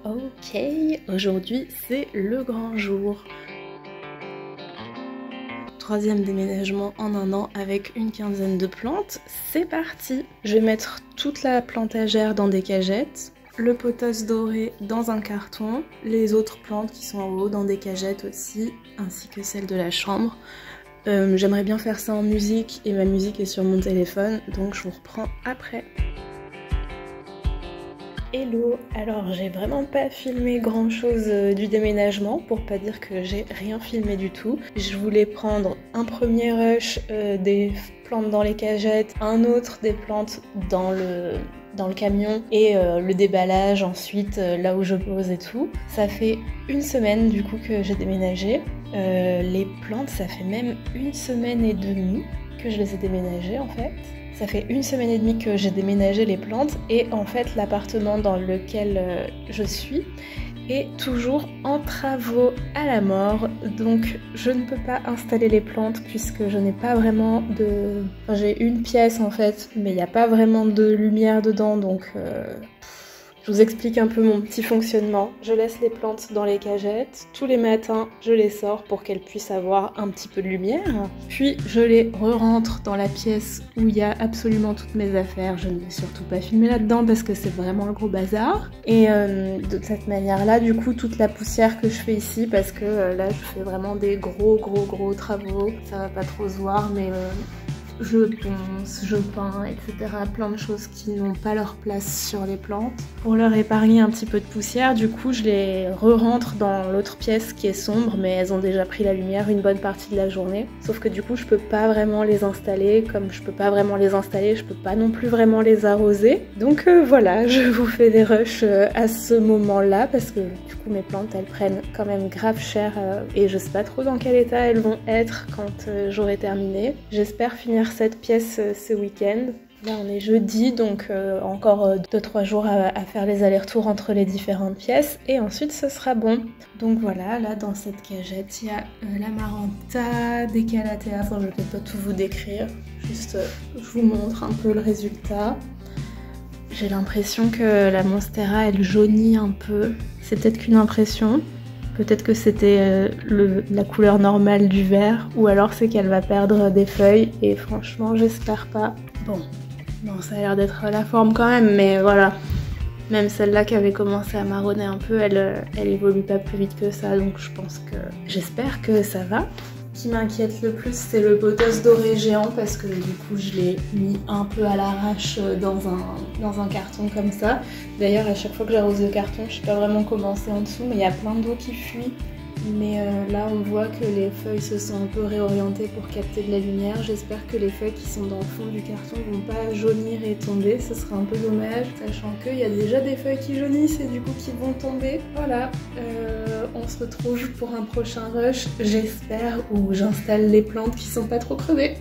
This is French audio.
Ok, aujourd'hui c'est le grand jour. Troisième déménagement en un an avec une quinzaine de plantes, c'est parti! Je vais mettre toute la plantagère dans des cagettes, le pothos doré dans un carton, les autres plantes qui sont en haut dans des cagettes aussi, ainsi que celle de la chambre. J'aimerais bien faire ça en musique et ma musique est sur mon téléphone, donc je vous reprends après. Hello! Alors j'ai vraiment pas filmé grand chose du déménagement pour pas dire que j'ai rien filmé du tout. Je voulais prendre un premier rush des plantes dans les cagettes, un autre des plantes dans le camion et le déballage ensuite là où je pose et tout. Ça fait une semaine du coup que j'ai déménagé. Les plantes ça fait même une semaine et demie que je les ai déménagées en fait. Ça fait une semaine et demie que j'ai déménagé les plantes et en fait l'appartement dans lequel je suis est toujours en travaux à la mort, donc je ne peux pas installer les plantes puisque je n'ai pas vraiment de... Enfin, j'ai une pièce en fait, mais il n'y a pas vraiment de lumière dedans, donc je vous explique un peu mon petit fonctionnement. Je laisse les plantes dans les cagettes. Tous les matins, je les sors pour qu'elles puissent avoir un petit peu de lumière. Puis, je les re-rentre dans la pièce où il y a absolument toutes mes affaires. Je ne vais surtout pas filmer là-dedans parce que c'est vraiment le gros bazar. Et de cette manière-là, du coup, toute la poussière que je fais ici, parce que là, je fais vraiment des gros travaux. Ça va pas trop se voir, mais... je ponce, je peins, etc. Plein de choses qui n'ont pas leur place sur les plantes. Pour leur épargner un petit peu de poussière, du coup je les re-rentre dans l'autre pièce qui est sombre, mais elles ont déjà pris la lumière une bonne partie de la journée. Sauf que du coup je peux pas vraiment les installer, comme je peux pas vraiment les installer, je peux pas non plus vraiment les arroser. Donc voilà, je vous fais des rushs à ce moment-là, parce que du coup mes plantes elles prennent quand même grave cher et je sais pas trop dans quel état elles vont être quand j'aurai terminé. J'espère finir cette pièce ce week-end. Là on est jeudi, donc encore 2-3 jours à faire les allers-retours entre les différentes pièces et ensuite ce sera bon. Donc voilà, là dans cette cagette il y a l'Amaranta, des Calathea, enfin je vais peut-être pas tout vous décrire, juste je vous montre un peu le résultat. J'ai l'impression que la Monstera elle jaunit un peu, c'est peut-être qu'une impression. Peut-être que c'était la couleur normale du vert, ou alors c'est qu'elle va perdre des feuilles, et franchement j'espère pas. Bon, ça a l'air d'être la forme quand même, mais voilà. Même celle-là qui avait commencé à marronner un peu, elle évolue pas plus vite que ça, donc je pense que... J'espère que ça va. Ce qui m'inquiète le plus, c'est le pothos doré géant, parce que du coup je l'ai mis un peu à l'arrache dans un carton comme ça. D'ailleurs à chaque fois que j'arrose le carton, je sais pas vraiment comment c'est en dessous, mais il y a plein d'eau qui fuit. Mais là on voit que les feuilles se sont un peu réorientées pour capter de la lumière. J'espère que les feuilles qui sont dans le fond du carton vont pas jaunir et tomber, ce serait un peu dommage, sachant qu'il y a déjà des feuilles qui jaunissent et du coup qui vont tomber. Voilà, on se retrouve pour un prochain rush, j'espère, où j'installe les plantes qui sont pas trop crevées.